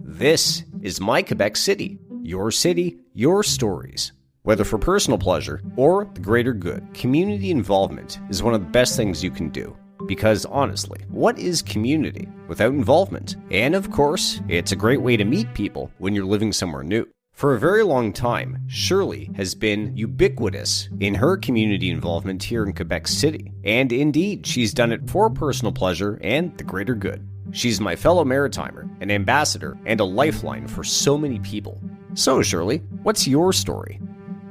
This is My Quebec City, your stories. Whether for personal pleasure or the greater good, community involvement is one of the best things you can do. Because honestly, what is community without involvement? And of course, it's a great way to meet people when you're living somewhere new. For a very long time, Shirley has been ubiquitous in her community involvement here in Quebec City. And indeed, she's done it for personal pleasure and the greater good. She's my fellow Maritimer, an ambassador, and a lifeline for so many people. So, Shirley, what's your story?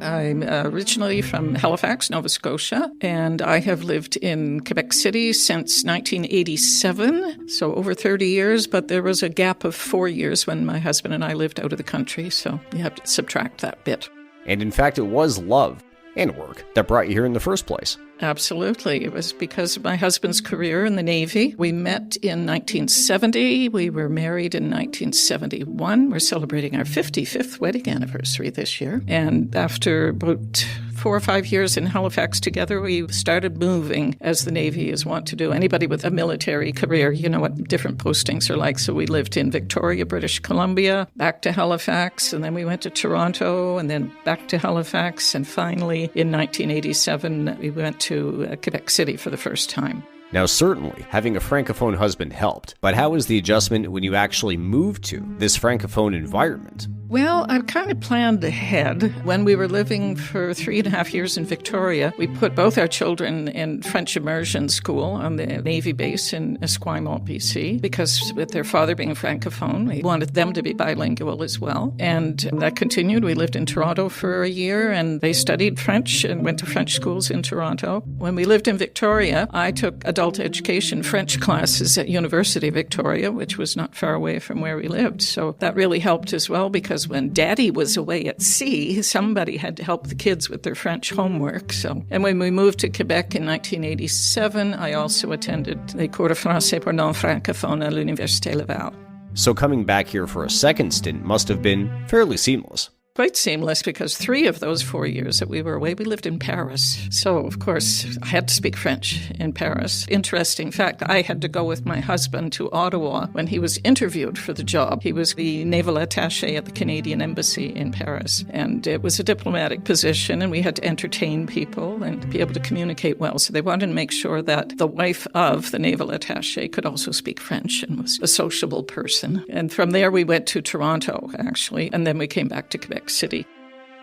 I'm originally from Halifax, Nova Scotia, and I have lived in Quebec City since 1987, so over 30 years, but there was a gap of 4 years when my husband and I lived out of the country, so you have to subtract that bit. And in fact, it was love and work that brought you here in the first place. Absolutely. It was because of my husband's career in the Navy. We met in 1970. We were married in 1971. We're celebrating our 55th wedding anniversary this year. And after about 4 or 5 years in Halifax together, we started moving, as the Navy is wont to do. Anybody with a military career, you know what different postings are like. So we lived in Victoria, British Columbia, back to Halifax, and then we went to Toronto, and then back to Halifax. And finally, in 1987, we went to Quebec City for the first time. Now, certainly, having a Francophone husband helped, but how was the adjustment when you actually moved to this Francophone environment? Well, I kind of planned ahead. When we were living for 3.5 years in Victoria, we put both our children in French immersion school on the Navy base in Esquimalt, BC, because with their father being Francophone, we wanted them to be bilingual as well. And that continued. We lived in Toronto for a year, and they studied French and went to French schools in Toronto. When we lived in Victoria, I took adult education French classes at University of Victoria, which was not far away from where we lived. So that really helped as well, because when Daddy was away at sea, somebody had to help the kids with their French homework. And when we moved to Quebec in 1987, I also attended les cours de français pour non-francophones à l'Université Laval. So coming back here for a second stint must have been fairly seamless. Quite seamless, because 3 of those 4 years that we were away, we lived in Paris. So, of course, I had to speak French in Paris. Interesting fact, I had to go with my husband to Ottawa when he was interviewed for the job. He was the naval attaché at the Canadian Embassy in Paris. And it was a diplomatic position, and we had to entertain people and be able to communicate well. So they wanted to make sure that the wife of the naval attaché could also speak French and was a sociable person. And from there, we went to Toronto, actually, and then we came back to Quebec City.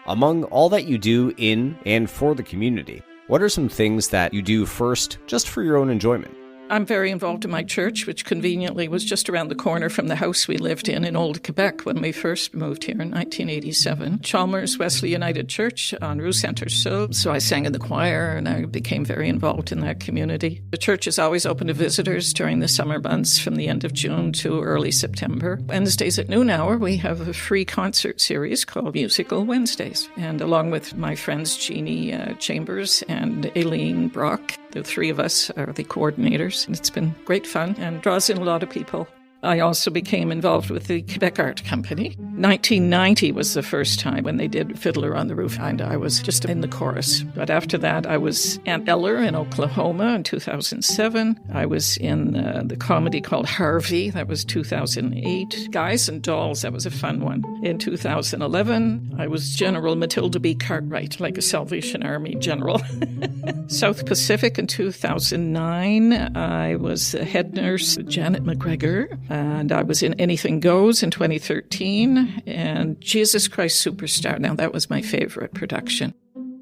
Among all that you do in and for the community, what are some things that you do first just for your own enjoyment? I'm very involved in my church, which conveniently was just around the corner from the house we lived in Old Quebec when we first moved here in 1987. Chalmers Wesley United Church on Rue Saint-Ursule. So I sang in the choir, and I became very involved in that community. The church is always open to visitors during the summer months from the end of June to early September. Wednesdays at noon hour, we have a free concert series called Musical Wednesdays. And along with my friends Jeannie Chambers and Aileen Brock, the 3 of us are the coordinators. It's been great fun and draws in a lot of people. I also became involved with the Quebec Art Company. 1990 was the first time when they did Fiddler on the Roof, and I was just in the chorus. But after that, I was Aunt Eller in Oklahoma in 2007. I was in the comedy called Harvey. That was 2008. Guys and Dolls, that was a fun one. In 2011, I was General Matilda B. Cartwright, like a Salvation Army general. South Pacific in 2009, I was the head nurse, Janet McGregor. And I was in Anything Goes in 2013 and Jesus Christ Superstar. Now, that was my favorite production.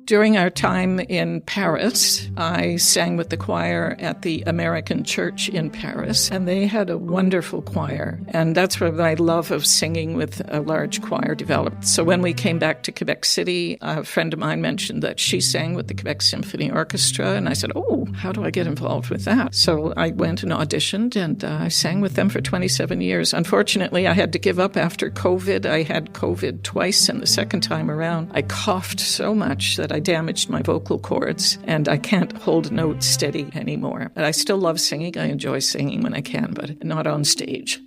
During our time in Paris, I sang with the choir at the American Church in Paris, and they had a wonderful choir. And that's where my love of singing with a large choir developed. So when we came back to Quebec City, a friend of mine mentioned that she sang with the Quebec Symphony Orchestra, and I said, oh, how do I get involved with that? So I went and auditioned, and I sang with them for 27 years. Unfortunately, I had to give up after COVID. I had COVID twice, and the second time around, I coughed so much that I damaged my vocal cords, and I can't hold notes steady anymore. But I still love singing. I enjoy singing when I can, but not on stage.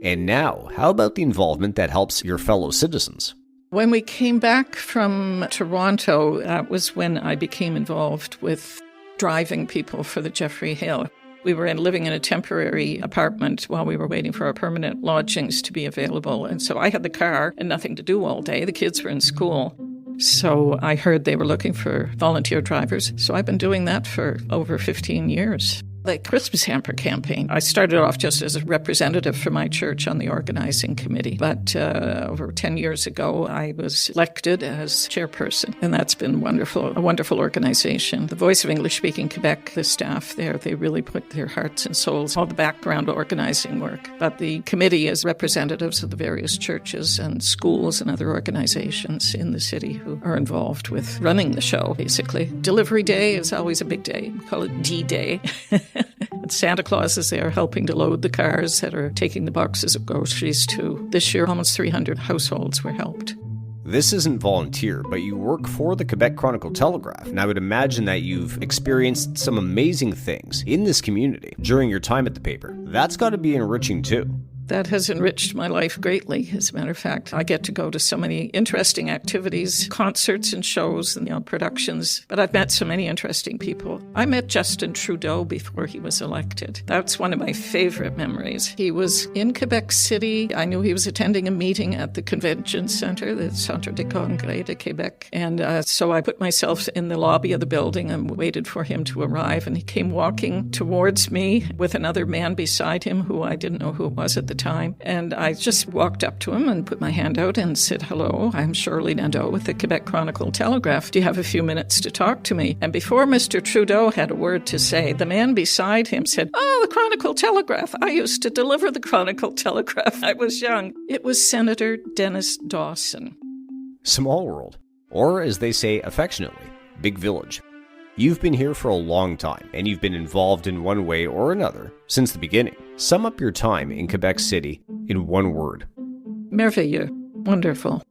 And now, how about the involvement that helps your fellow citizens? When we came back from Toronto, that was when I became involved with driving people for the Jeffrey Hale. We were living in a temporary apartment while we were waiting for our permanent lodgings to be available. And so I had the car and nothing to do all day. The kids were in school. So I heard they were looking for volunteer drivers. So I've been doing that for over 15 years. The Christmas hamper campaign, I started off just as a representative for my church on the organizing committee. But over 10 years ago, I was elected as chairperson, and that's been wonderful, a wonderful organization. The Voice of English-speaking Québec, the staff there, they really put their hearts and souls, all the background organizing work. But the committee is representatives of the various churches and schools and other organizations in the city who are involved with running the show, basically. Delivery day is always a big day. We call it D-Day. And Santa Claus is there helping to load the cars that are taking the boxes of groceries to. This year, almost 300 households were helped. This isn't volunteer, but you work for the Quebec Chronicle-Telegraph, and I would imagine that you've experienced some amazing things in this community during your time at the paper. That's got to be enriching too. That has enriched my life greatly. As a matter of fact, I get to go to so many interesting activities, concerts and shows and productions. But I've met so many interesting people. I met Justin Trudeau before he was elected. That's one of my favorite memories. He was in Québec City. I knew he was attending a meeting at the convention center, the Centre de Congrès de Québec. And so I put myself in the lobby of the building and waited for him to arrive. And he came walking towards me with another man beside him who I didn't know who it was at the time. And I just walked up to him and put my hand out and said, "Hello, I'm Shirley Nadeau with the Quebec Chronicle-Telegraph. Do you have a few minutes to talk to me?" And before Mr. Trudeau had a word to say, the man beside him said, "Oh, the Chronicle-Telegraph. I used to deliver the Chronicle-Telegraph. I was young." It was Senator Dennis Dawson. Small world, or as they say affectionately, big village. You've been here for a long time, and you've been involved in one way or another since the beginning. Sum up your time in Quebec City in one word. Merveilleux. Wonderful.